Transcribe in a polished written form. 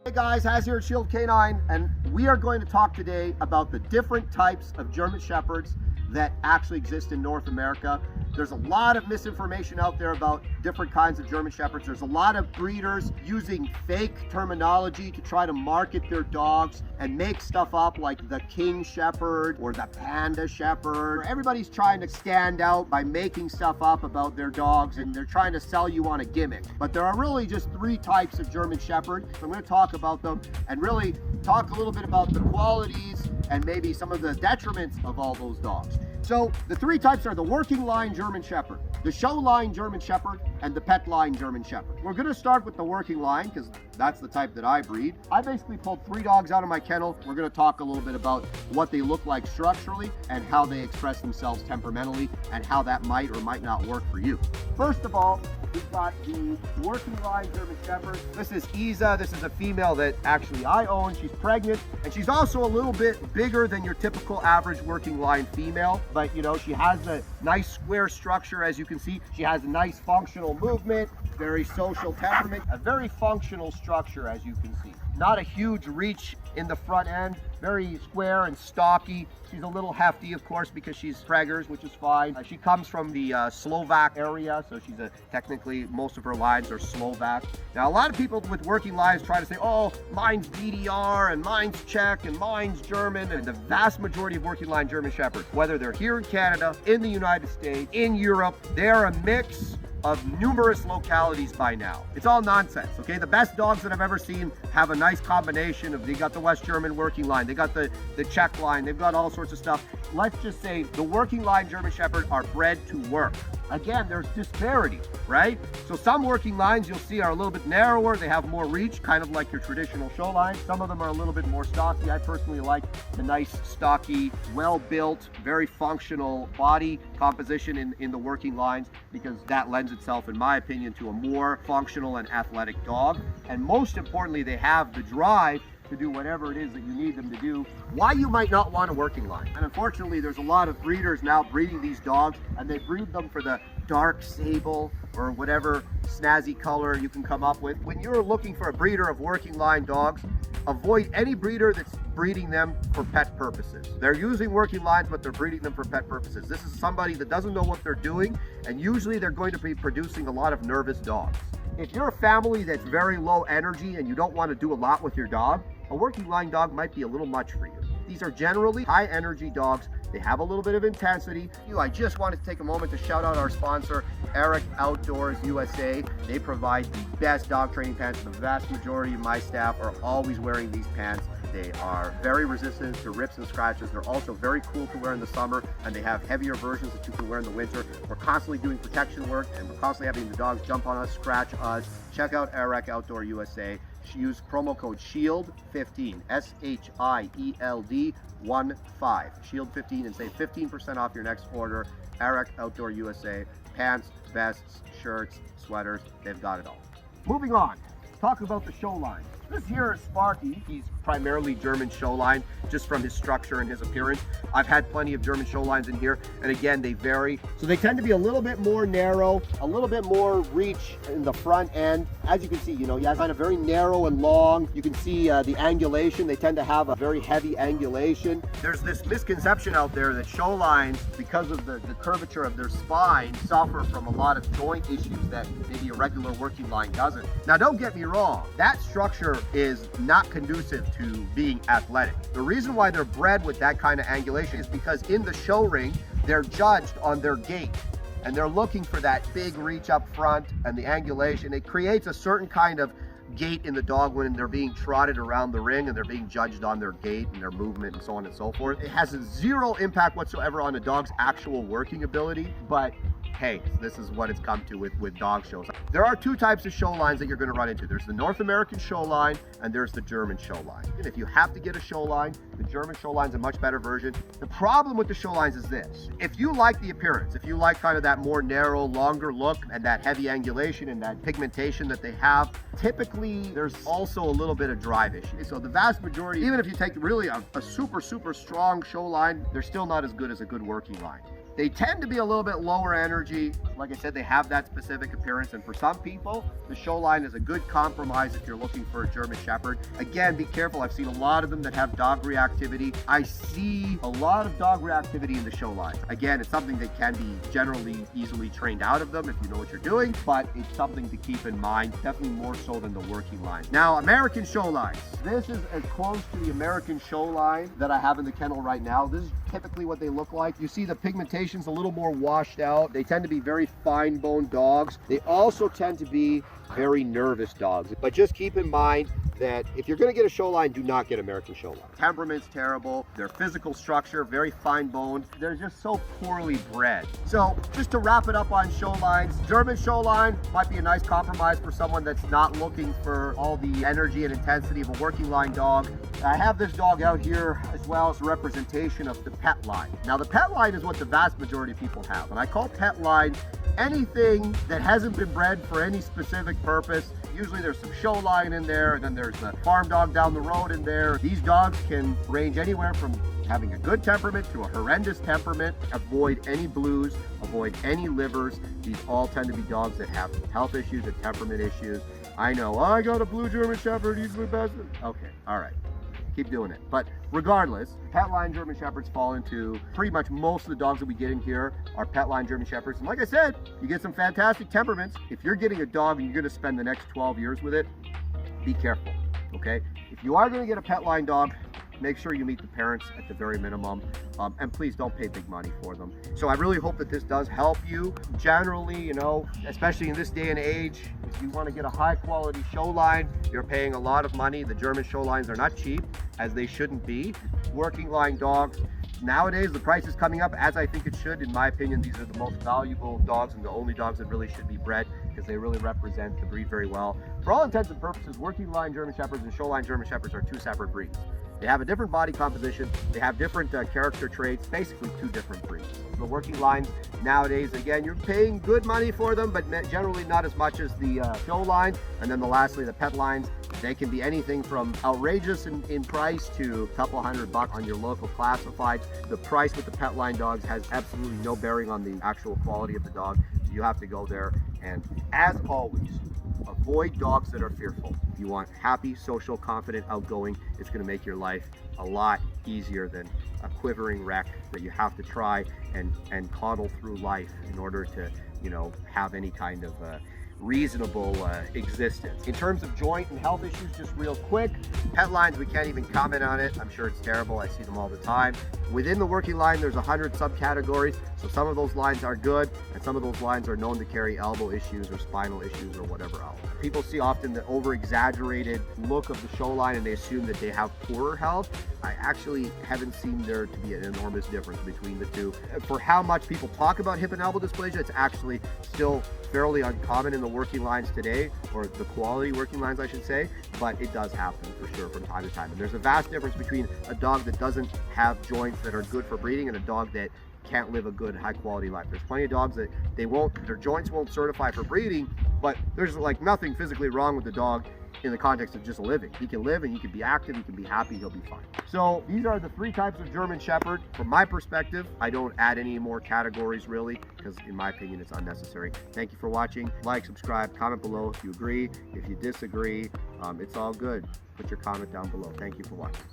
Hey guys, Haz here at Shield Canine, and we are going to talk today about the different types of German Shepherds that actually exist in North America. There's a lot of misinformation out there about different kinds of German Shepherds. There's a lot of breeders using fake terminology to try to market their dogs and make stuff up like the King Shepherd or the Panda Shepherd. Everybody's trying to stand out by making stuff up about their dogs, and they're trying to sell you on a gimmick. But there are really just three types of German Shepherd. So I'm going to talk about them and really talk a little bit about the qualities and maybe some of the detriments of all those dogs. So the three types are the working line German Shepherd, the show line German Shepherd, and the pet line German Shepherd. We're going to start with the working line because that's the type that I breed. I basically pulled 3 dogs out of my kennel. We're going to talk a little bit about what they look like structurally and how they express themselves temperamentally and how that might or might not work for you. First of all, we've got the working line German Shepherd. This is Isa. This is a female that actually I own. She's pregnant, and she's also a little bit bigger than your typical average working line female. But you know, she has a nice square structure, as you can see. She has a nice functional movement, very social temperament, a very functional structure, as you can see. Not a huge reach in the front end, very square and stocky. She's a little hefty, of course, because she's preggers, which is fine. She comes from the Slovak area, so she's technically most of her lines are Slovak. Now, a lot of people with working lines try to say, oh, mine's BDR and mine's Czech and mine's German, and the vast majority of working line German Shepherds, whether they're here in Canada, in the United States, in Europe, they're a mix of numerous localities by now. It's all nonsense, okay? The best dogs that I've ever seen have a nice combination of, they got the West German working line, they got the Czech line, they've got all sorts of stuff. Let's just say the working line German Shepherd are bred to work. Again, there's disparity, right? So some working lines you'll see are a little bit narrower, they have more reach, kind of like your traditional show line. Some of them are a little bit more stocky. I personally like the nice, stocky, well-built, very functional body composition in the working lines, because that lends itself, in my opinion, to a more functional and athletic dog. And most importantly, they have the drive to do whatever it is that you need them to do. Why you might not want a working line. And unfortunately, there's a lot of breeders now breeding these dogs, and they breed them for the dark sable or whatever snazzy color you can come up with. When you're looking for a breeder of working line dogs, avoid any breeder that's breeding them for pet purposes. They're using working lines, but they're breeding them for pet purposes. This is somebody that doesn't know what they're doing, and usually they're going to be producing a lot of nervous dogs. If you're a family that's very low energy and you don't want to do a lot with your dog, a working line dog might be a little much for you. These are generally high energy dogs. They have a little bit of intensity. I just wanted to take a moment to shout out our sponsor, Eric Outdoors USA. They provide the best dog training pants. The vast majority of my staff are always wearing these pants. They are very resistant to rips and scratches. They're also very cool to wear in the summer, and they have heavier versions that you can wear in the winter. We're constantly doing protection work, and we're constantly having the dogs jump on us, scratch us. Check out Eric Outdoor USA. Use promo code SHIELD15, SHIELD 15, SHIELD15, and save 15% off your next order. Eric Outdoor USA, pants, vests, shirts, sweaters, they've got it all. Moving on, talk about the show line. This here is Sparky. He's primarily German show line, just from his structure and his appearance. I've had plenty of German show lines in here, and again, they vary. So they tend to be a little bit more narrow, a little bit more reach in the front end. As you can see, you have kind of very narrow and long. You can see the angulation. They tend to have a very heavy angulation. There's this misconception out there that show lines, because of the curvature of their spine, suffer from a lot of joint issues that maybe a regular working line doesn't. Now, don't get me wrong. That structure is not conducive to being athletic. The reason why they're bred with that kind of angulation is because in the show ring, they're judged on their gait, and they're looking for that big reach up front and the angulation. It creates a certain kind of gait in the dog when they're being trotted around the ring, and they're being judged on their gait and their movement and so on and so forth. It has zero impact whatsoever on a dog's actual working ability, but hey, this is what it's come to with dog shows. There are 2 types of show lines that you're going to run into. There's the North American show line, and there's the German show line. And if you have to get a show line, the German show line's a much better version. The problem with the show lines is this. If you like the appearance, if you like kind of that more narrow, longer look and that heavy angulation and that pigmentation that they have, typically there's also a little bit of drive issue. So the vast majority, even if you take really a super, super strong show line, they're still not as good as a good working line. They tend to be a little bit lower energy. Like I said, they have that specific appearance, and for some people, the show line is a good compromise if you're looking for a German Shepherd. Again, be careful. I've seen a lot of them that have dog reactivity. I see a lot of dog reactivity in the show line. Again, it's something that can be generally easily trained out of them if you know what you're doing, but it's something to keep in mind, definitely more so than the working line. Now, American show lines. This is as close to the American show line that I have in the kennel right now. This is typically what they look like. You see the pigmentation's a little more washed out. They tend to be very fine-boned dogs. They also tend to be very nervous dogs. But just keep in mind that if you're going to get a show line, do not get American show line. Temperament's terrible. Their physical structure, very fine-boned. They're just so poorly bred. So just to wrap it up on show lines, German show line might be a nice compromise for someone that's not looking for all the energy and intensity of a working line dog. I have this dog out here as well as a representation of the pet line. Now the pet line is what the vast majority of people have, and I call pet line anything that hasn't been bred for any specific purpose. Usually there's some show line in there, and then there's the farm dog down the road in there. These dogs can range anywhere from having a good temperament to a horrendous temperament. Avoid any blues, avoid any livers. These all tend to be dogs that have health issues and temperament issues. I know, I got a blue German Shepherd, he's the best. Okay, all right. Keep doing it. But regardless, pet line German Shepherds fall into pretty much most of the dogs that we get in here are pet line German Shepherds. And like I said, you get some fantastic temperaments. If you're getting a dog and you're going to spend the next 12 years with it, be careful, okay? If you are going to get a pet line dog, make sure you meet the parents at the very minimum, and please don't pay big money for them. So I really hope that this does help you. Generally, you know, especially in this day and age, if you want to get a high quality show line, you're paying a lot of money. The German show lines are not cheap, as they shouldn't be. Working line dogs, nowadays the price is coming up, as I think it should. In my opinion, these are the most valuable dogs and the only dogs that really should be bred, because they really represent the breed very well. For all intents and purposes, working line German Shepherds and show line German Shepherds are two separate breeds. They have a different body composition, they have different character traits, basically two different breeds. The working lines nowadays, again, you're paying good money for them, but generally not as much as the show lines. And then lastly, the pet lines, they can be anything from outrageous in price to a couple $100 on your local classifieds. The price with the pet line dogs has absolutely no bearing on the actual quality of the dog. You have to go there, and as always, avoid dogs that are fearful. You want happy, social, confident, outgoing. It's going to make your life a lot easier than a quivering wreck that you have to try and coddle through life in order to, you know, have any kind of reasonable existence. In terms of joint and health issues, just real quick, pet lines, we can't even comment on it. I'm sure it's terrible. I see them all the time. Within the working line, there's 100 subcategories. So some of those lines are good, and some of those lines are known to carry elbow issues or spinal issues or whatever else. People see often the over-exaggerated look of the show line and they assume that they have poorer health. I actually haven't seen there to be an enormous difference between the two. For how much people talk about hip and elbow dysplasia, it's actually still fairly uncommon in the working lines today, or the quality working lines I should say, but it does happen for sure from time to time. And there's a vast difference between a dog that doesn't have joints that are good for breeding and a dog that can't live a good high quality life. There's plenty of dogs that their joints won't certify for breeding, but there's like nothing physically wrong with the dog in the context of just living. He can live and he can be active, he can be happy, he'll be fine. So these are the three types of German Shepherd. From my perspective, I don't add any more categories really, because in my opinion, it's unnecessary. Thank you for watching. Like, subscribe, comment below if you agree. If you disagree, it's all good. Put your comment down below. Thank you for watching.